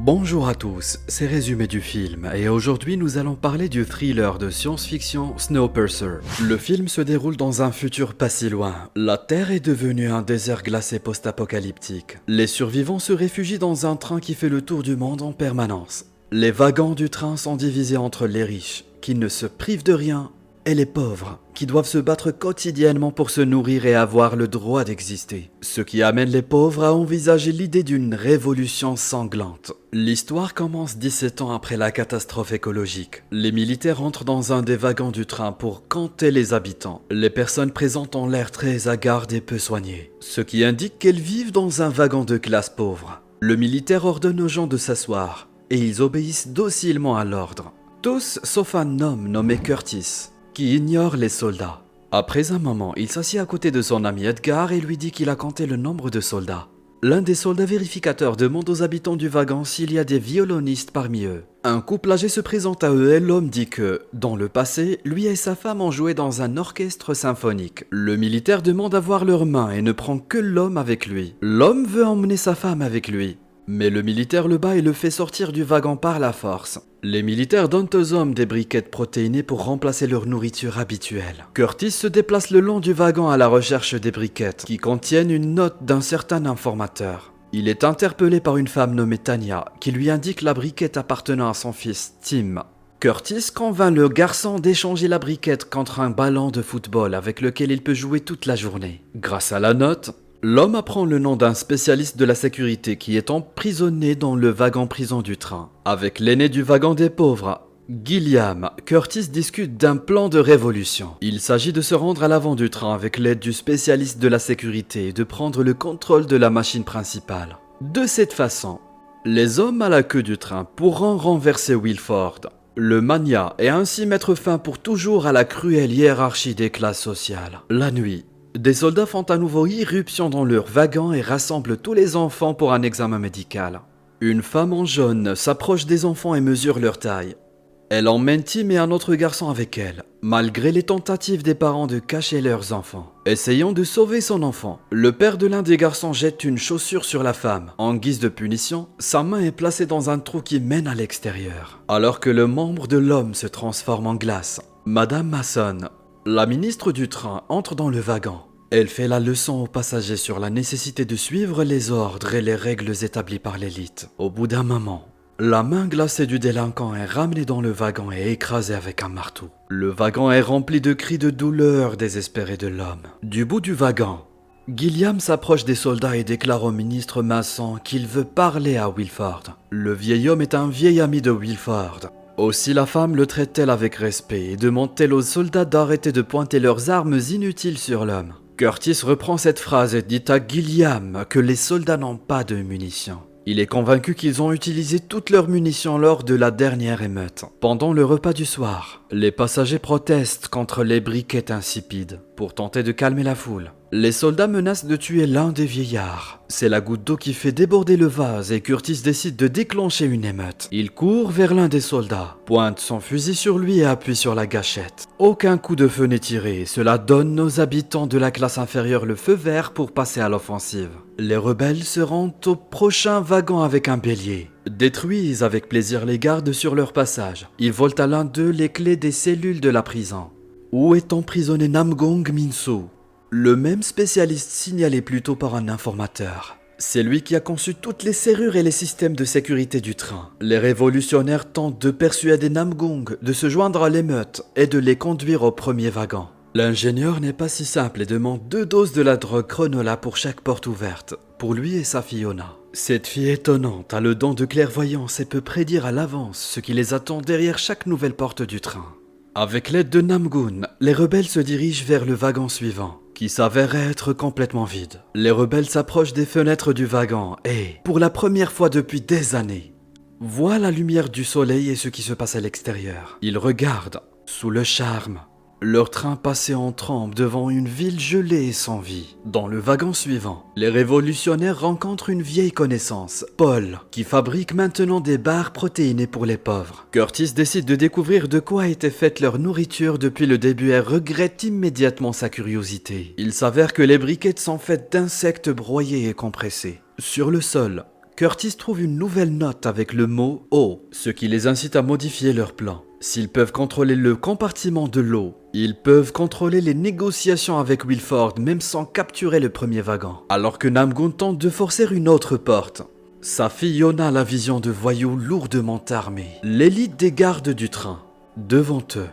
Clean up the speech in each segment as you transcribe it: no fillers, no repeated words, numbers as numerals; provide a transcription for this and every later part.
Bonjour à tous, c'est Résumé du film et aujourd'hui nous allons parler du thriller de science-fiction Snowpiercer. Le film se déroule dans un futur pas si loin. La Terre est devenue un désert glacé post-apocalyptique. Les survivants se réfugient dans un train qui fait le tour du monde en permanence. Les wagons du train sont divisés entre les riches, qui ne se privent de rien, et les pauvres, qui doivent se battre quotidiennement pour se nourrir et avoir le droit d'exister. Ce qui amène les pauvres à envisager l'idée d'une révolution sanglante. L'histoire commence 17 ans après la catastrophe écologique. Les militaires entrent dans un des wagons du train pour compter les habitants. Les personnes présentes ont l'air très hagardes et peu soignées, ce qui indique qu'elles vivent dans un wagon de classe pauvre. Le militaire ordonne aux gens de s'asseoir, et ils obéissent docilement à l'ordre. Tous sauf un homme nommé Curtis, qui ignore les soldats. Après un moment, il s'assied à côté de son ami Edgar et lui dit qu'il a compté le nombre de soldats. L'un des soldats vérificateurs demande aux habitants du wagon s'il y a des violonistes parmi eux. Un couple âgé se présente à eux et l'homme dit que, dans le passé, lui et sa femme ont joué dans un orchestre symphonique. Le militaire demande à voir leurs mains et ne prend que l'homme avec lui. L'homme veut emmener sa femme avec lui, mais le militaire le bat et le fait sortir du wagon par la force. Les militaires donnent aux hommes des briquettes protéinées pour remplacer leur nourriture habituelle. Curtis se déplace le long du wagon à la recherche des briquettes, qui contiennent une note d'un certain informateur. Il est interpellé par une femme nommée Tanya, qui lui indique la briquette appartenant à son fils, Tim. Curtis convainc le garçon d'échanger la briquette contre un ballon de football avec lequel il peut jouer toute la journée. Grâce à la note, l'homme apprend le nom d'un spécialiste de la sécurité qui est emprisonné dans le wagon-prison du train. Avec l'aîné du wagon des pauvres, Gilliam, Curtis discute d'un plan de révolution. Il s'agit de se rendre à l'avant du train avec l'aide du spécialiste de la sécurité et de prendre le contrôle de la machine principale. De cette façon, les hommes à la queue du train pourront renverser Wilford, le magnat, et ainsi mettre fin pour toujours à la cruelle hiérarchie des classes sociales. La nuit, des soldats font à nouveau irruption dans leur wagon et rassemblent tous les enfants pour un examen médical. Une femme en jaune s'approche des enfants et mesure leur taille. Elle emmène Tim et un autre garçon avec elle, malgré les tentatives des parents de cacher leurs enfants. Essayant de sauver son enfant, le père de l'un des garçons jette une chaussure sur la femme. En guise de punition, sa main est placée dans un trou qui mène à l'extérieur. Alors que le membre de l'homme se transforme en glace, Madame Mason, la ministre du train, entre dans le wagon. Elle fait la leçon aux passagers sur la nécessité de suivre les ordres et les règles établies par l'élite. Au bout d'un moment, la main glacée du délinquant est ramenée dans le wagon et écrasée avec un marteau. Le wagon est rempli de cris de douleur désespérés de l'homme. Du bout du wagon, Gilliam s'approche des soldats et déclare au ministre Mason qu'il veut parler à Wilford. Le vieil homme est un vieil ami de Wilford. Aussi la femme le traite-t-elle avec respect et demande-t-elle aux soldats d'arrêter de pointer leurs armes inutiles sur l'homme. Curtis reprend cette phrase et dit à Gilliam que les soldats n'ont pas de munitions. Il est convaincu qu'ils ont utilisé toutes leurs munitions lors de la dernière émeute. Pendant le repas du soir, les passagers protestent contre les briquettes insipides. Pour tenter de calmer la foule, les soldats menacent de tuer l'un des vieillards. C'est la goutte d'eau qui fait déborder le vase et Curtis décide de déclencher une émeute. Il court vers l'un des soldats, pointe son fusil sur lui et appuie sur la gâchette. Aucun coup de feu n'est tiré, cela donne aux habitants de la classe inférieure le feu vert pour passer à l'offensive. Les rebelles se rendent au prochain wagon avec un bélier, détruisent avec plaisir les gardes sur leur passage. Ils volent à l'un d'eux les clés des cellules de la prison, où est emprisonné Namgong Minso, le même spécialiste signalé plus tôt par un informateur. C'est lui qui a conçu toutes les serrures et les systèmes de sécurité du train. Les révolutionnaires tentent de persuader Namgong de se joindre à l'émeute et de les conduire au premier wagon. L'ingénieur n'est pas si simple et demande 2 doses de la drogue Chronola pour chaque porte ouverte, pour lui et sa Fiona. Cette fille étonnante a le don de clairvoyance et peut prédire à l'avance ce qui les attend derrière chaque nouvelle porte du train. Avec l'aide de Namgun, les rebelles se dirigent vers le wagon suivant, qui s'avère être complètement vide. Les rebelles s'approchent des fenêtres du wagon et, pour la première fois depuis des années, voient la lumière du soleil et ce qui se passe à l'extérieur. Ils regardent, sous le charme, leur train passait en trombe devant une ville gelée et sans vie. Dans le wagon suivant, les révolutionnaires rencontrent une vieille connaissance, Paul, qui fabrique maintenant des barres protéinées pour les pauvres. Curtis décide de découvrir de quoi était faite leur nourriture depuis le début et regrette immédiatement sa curiosité. Il s'avère que les briquettes sont faites d'insectes broyés et compressés. Sur le sol, Curtis trouve une nouvelle note avec le mot « eau », ce qui les incite à modifier leur plan. S'ils peuvent contrôler le compartiment de l'eau, ils peuvent contrôler les négociations avec Wilford même sans capturer le premier wagon. Alors que Namgoon tente de forcer une autre porte, sa fille Yona a la vision de voyous lourdement armés, l'élite des gardes du train, devant eux.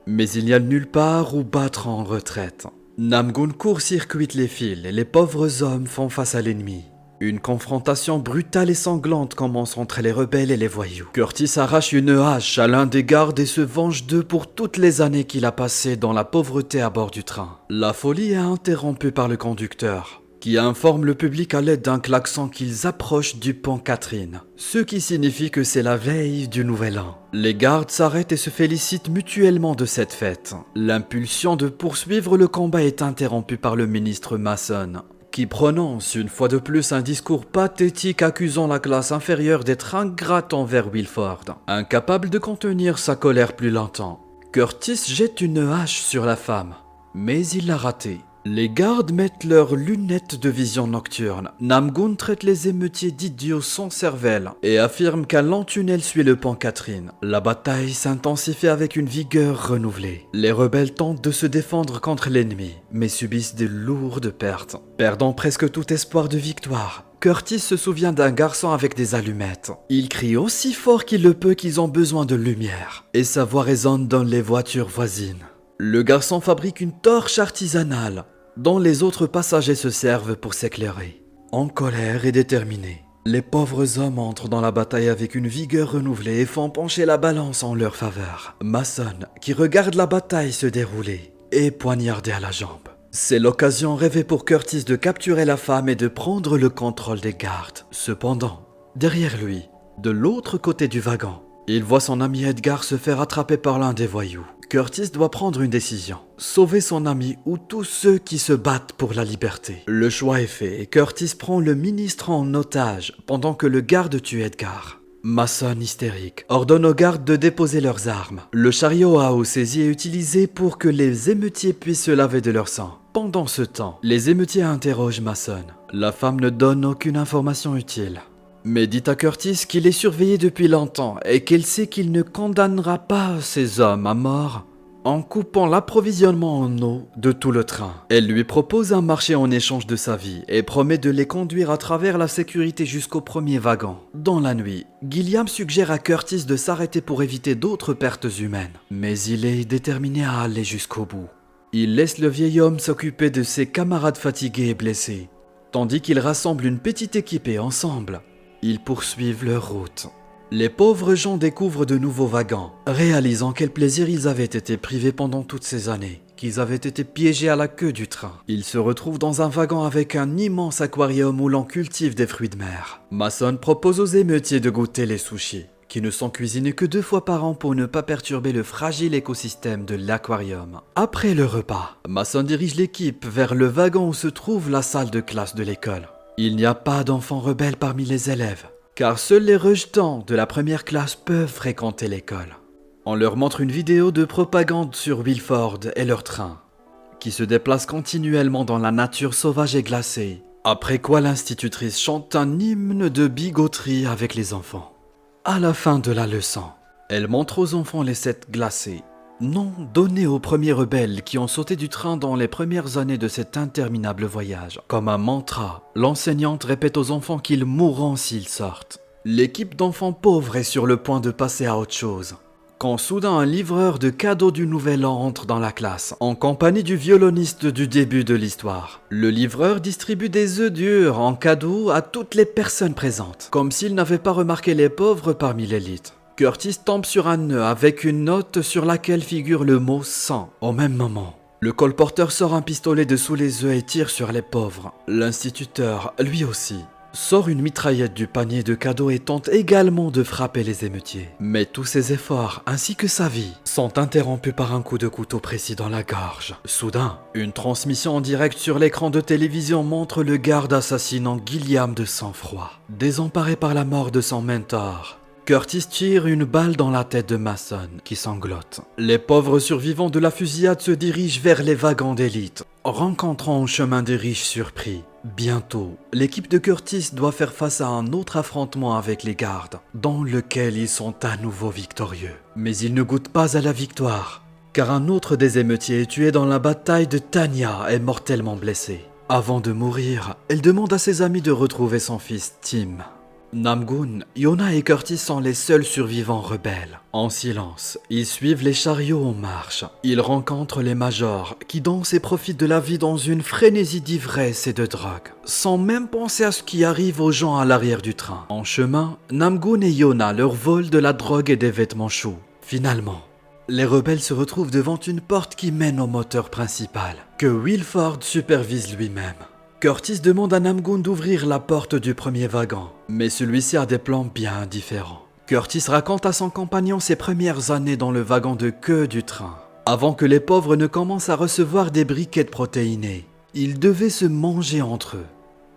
Mais il n'y a nulle part où battre en retraite. Namgoon court-circuite les fils et les pauvres hommes font face à l'ennemi. Une confrontation brutale et sanglante commence entre les rebelles et les voyous. Curtis arrache une hache à l'un des gardes et se venge d'eux pour toutes les années qu'il a passées dans la pauvreté à bord du train. La folie est interrompue par le conducteur, qui informe le public à l'aide d'un klaxon qu'ils approchent du pont Catherine, ce qui signifie que c'est la veille du nouvel an. Les gardes s'arrêtent et se félicitent mutuellement de cette fête. L'impulsion de poursuivre le combat est interrompue par le ministre Mason, qui prononce une fois de plus un discours pathétique accusant la classe inférieure d'être ingrate envers Wilford. Incapable de contenir sa colère plus longtemps, Curtis jette une hache sur la femme, mais il l'a ratée. Les gardes mettent leurs lunettes de vision nocturne. Namgoon traite les émeutiers d'idiots sans cervelle et affirme qu'un lent tunnel suit le pont Catherine. La bataille s'intensifie avec une vigueur renouvelée. Les rebelles tentent de se défendre contre l'ennemi, mais subissent de lourdes pertes. Perdant presque tout espoir de victoire, Curtis se souvient d'un garçon avec des allumettes. Il crie aussi fort qu'il le peut qu'ils ont besoin de lumière, et sa voix résonne dans les voitures voisines. Le garçon fabrique une torche artisanale, dont les autres passagers se servent pour s'éclairer. En colère et déterminés, les pauvres hommes entrent dans la bataille avec une vigueur renouvelée et font pencher la balance en leur faveur. Mason, qui regarde la bataille se dérouler, est poignardé à la jambe. C'est l'occasion rêvée pour Curtis de capturer la femme et de prendre le contrôle des gardes. Cependant, derrière lui, de l'autre côté du wagon, il voit son ami Edgar se faire attraper par l'un des voyous. Curtis doit prendre une décision, sauver son ami ou tous ceux qui se battent pour la liberté. Le choix est fait et Curtis prend le ministre en otage pendant que le garde tue Edgar. Mason, hystérique, ordonne aux gardes de déposer leurs armes. Le chariot à eau saisi est utilisé pour que les émeutiers puissent se laver de leur sang. Pendant ce temps, les émeutiers interrogent Mason. La femme ne donne aucune information utile, mais dit à Curtis qu'il est surveillé depuis longtemps et qu'elle sait qu'il ne condamnera pas ces hommes à mort en coupant l'approvisionnement en eau de tout le train. Elle lui propose un marché en échange de sa vie et promet de les conduire à travers la sécurité jusqu'au premier wagon. Dans la nuit, Gilliam suggère à Curtis de s'arrêter pour éviter d'autres pertes humaines, mais il est déterminé à aller jusqu'au bout. Il laisse le vieil homme s'occuper de ses camarades fatigués et blessés, tandis qu'il rassemble une petite équipe et ensemble, ils poursuivent leur route. Les pauvres gens découvrent de nouveaux wagons, réalisant quel plaisir ils avaient été privés pendant toutes ces années, qu'ils avaient été piégés à la queue du train. Ils se retrouvent dans un wagon avec un immense aquarium où l'on cultive des fruits de mer. Mason propose aux émeutiers de goûter les sushis, qui ne sont cuisinés que 2 fois par an pour ne pas perturber le fragile écosystème de l'aquarium. Après le repas, Mason dirige l'équipe vers le wagon où se trouve la salle de classe de l'école. Il n'y a pas d'enfants rebelles parmi les élèves, car seuls les rejetants de la première classe peuvent fréquenter l'école. On leur montre une vidéo de propagande sur Wilford et leur train, qui se déplace continuellement dans la nature sauvage et glacée, après quoi l'institutrice chante un hymne de bigoterie avec les enfants. À la fin de la leçon, elle montre aux enfants les 7 glacés, nom donné aux premiers rebelles qui ont sauté du train dans les premières années de cet interminable voyage. Comme un mantra, l'enseignante répète aux enfants qu'ils mourront s'ils sortent. L'équipe d'enfants pauvres est sur le point de passer à autre chose, quand soudain un livreur de cadeaux du Nouvel An entre dans la classe, en compagnie du violoniste du début de l'histoire. Le livreur distribue des œufs durs en cadeau à toutes les personnes présentes, comme s'il n'avait pas remarqué les pauvres parmi l'élite. Curtis tombe sur un nœud avec une note sur laquelle figure le mot « sang ». Au même moment, le colporteur sort un pistolet de sous les œufs et tire sur les pauvres. L'instituteur, lui aussi, sort une mitraillette du panier de cadeaux et tente également de frapper les émeutiers. Mais tous ses efforts, ainsi que sa vie, sont interrompus par un coup de couteau précis dans la gorge. Soudain, une transmission en direct sur l'écran de télévision montre le garde assassinant Gilliam de sang-froid. Désemparé par la mort de son mentor, Curtis tire une balle dans la tête de Mason, qui sanglote. Les pauvres survivants de la fusillade se dirigent vers les wagons d'élite, rencontrant au chemin des riches surpris. Bientôt, l'équipe de Curtis doit faire face à un autre affrontement avec les gardes, dans lequel ils sont à nouveau victorieux. Mais ils ne goûtent pas à la victoire, car un autre des émeutiers est tué dans la bataille de Tanya et mortellement blessé. Avant de mourir, elle demande à ses amis de retrouver son fils Tim. Namgoon, Yona et Curtis sont les seuls survivants rebelles. En silence, ils suivent les chariots en marche. Ils rencontrent les majors qui dansent et profitent de la vie dans une frénésie d'ivresse et de drogue, sans même penser à ce qui arrive aux gens à l'arrière du train. En chemin, Namgoon et Yona leur volent de la drogue et des vêtements chauds. Finalement, les rebelles se retrouvent devant une porte qui mène au moteur principal, que Wilford supervise lui-même. Curtis demande à Namgoon d'ouvrir la porte du premier wagon, mais celui-ci a des plans bien différents. Curtis raconte à son compagnon ses premières années dans le wagon de queue du train. Avant que les pauvres ne commencent à recevoir des briquettes protéinées, ils devaient se manger entre eux.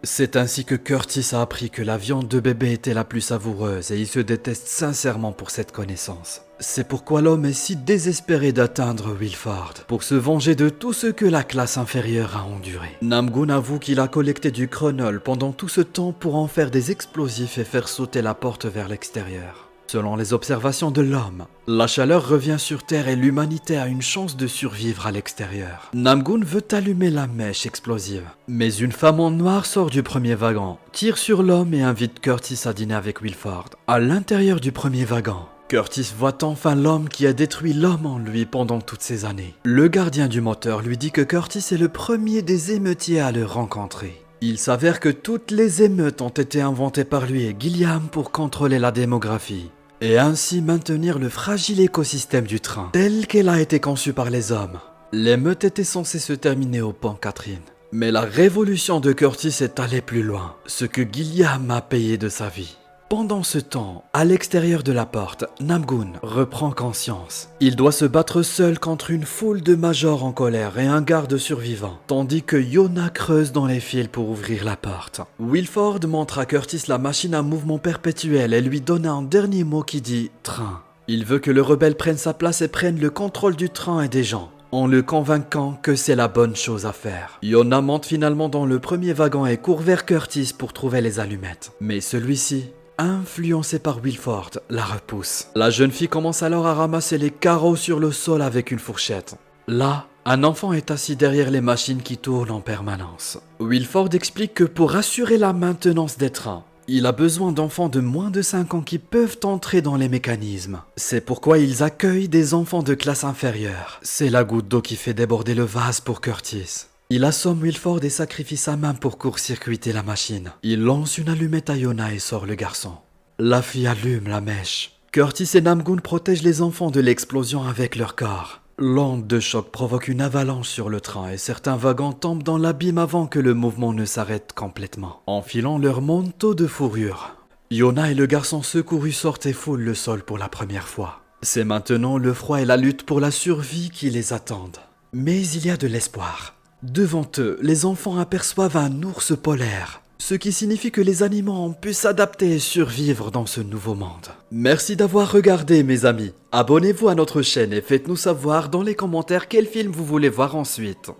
C'est ainsi que Curtis a appris que la viande de bébé était la plus savoureuse et il se déteste sincèrement pour cette connaissance. C'est pourquoi l'homme est si désespéré d'atteindre Wilford, pour se venger de tout ce que la classe inférieure a enduré. Namgoon avoue qu'il a collecté du chronol pendant tout ce temps pour en faire des explosifs et faire sauter la porte vers l'extérieur. Selon les observations de l'homme, la chaleur revient sur Terre et l'humanité a une chance de survivre à l'extérieur. Namgoon veut allumer la mèche explosive, mais une femme en noir sort du premier wagon, tire sur l'homme et invite Curtis à dîner avec Wilford. À l'intérieur du premier wagon, Curtis voit enfin l'homme qui a détruit l'homme en lui pendant toutes ces années. Le gardien du moteur lui dit que Curtis est le premier des émeutiers à le rencontrer. Il s'avère que toutes les émeutes ont été inventées par lui et Gilliam pour contrôler la démographie et ainsi maintenir le fragile écosystème du train, tel qu'elle a été conçue par les hommes. L'émeute était censée se terminer au pont Catherine. Mais la révolution de Curtis est allée plus loin, ce que Gilliam a payé de sa vie. Pendant ce temps, à l'extérieur de la porte, Namgoon reprend conscience. Il doit se battre seul contre une foule de majors en colère et un garde survivant, tandis que Yona creuse dans les fils pour ouvrir la porte. Wilford montre à Curtis la machine à mouvement perpétuel et lui donne un dernier mot qui dit « train ». Il veut que le rebelle prenne sa place et prenne le contrôle du train et des gens, en le convainquant que c'est la bonne chose à faire. Yona monte finalement dans le premier wagon et court vers Curtis pour trouver les allumettes. Mais celui-ci, influencé par Wilford, la repousse. La jeune fille commence alors à ramasser les carreaux sur le sol avec une fourchette. Là, un enfant est assis derrière les machines qui tournent en permanence. Wilford explique que pour assurer la maintenance des trains, il a besoin d'enfants de moins de 5 ans qui peuvent entrer dans les mécanismes. C'est pourquoi ils accueillent des enfants de classe inférieure. C'est la goutte d'eau qui fait déborder le vase pour Curtis. Il assomme Wilford et sacrifie sa main pour court-circuiter la machine. Il lance une allumette à Yona et sort le garçon. La fille allume la mèche. Curtis et Namgoon protègent les enfants de l'explosion avec leur corps. L'onde de choc provoque une avalanche sur le train et certains wagons tombent dans l'abîme avant que le mouvement ne s'arrête complètement, enfilant leur manteau de fourrure. Yona et le garçon secouru sortent et foulent le sol pour la première fois. C'est maintenant le froid et la lutte pour la survie qui les attendent. Mais il y a de l'espoir. Devant eux, les enfants aperçoivent un ours polaire, ce qui signifie que les animaux ont pu s'adapter et survivre dans ce nouveau monde. Merci d'avoir regardé mes amis. Abonnez-vous à notre chaîne et faites-nous savoir dans les commentaires quel film vous voulez voir ensuite.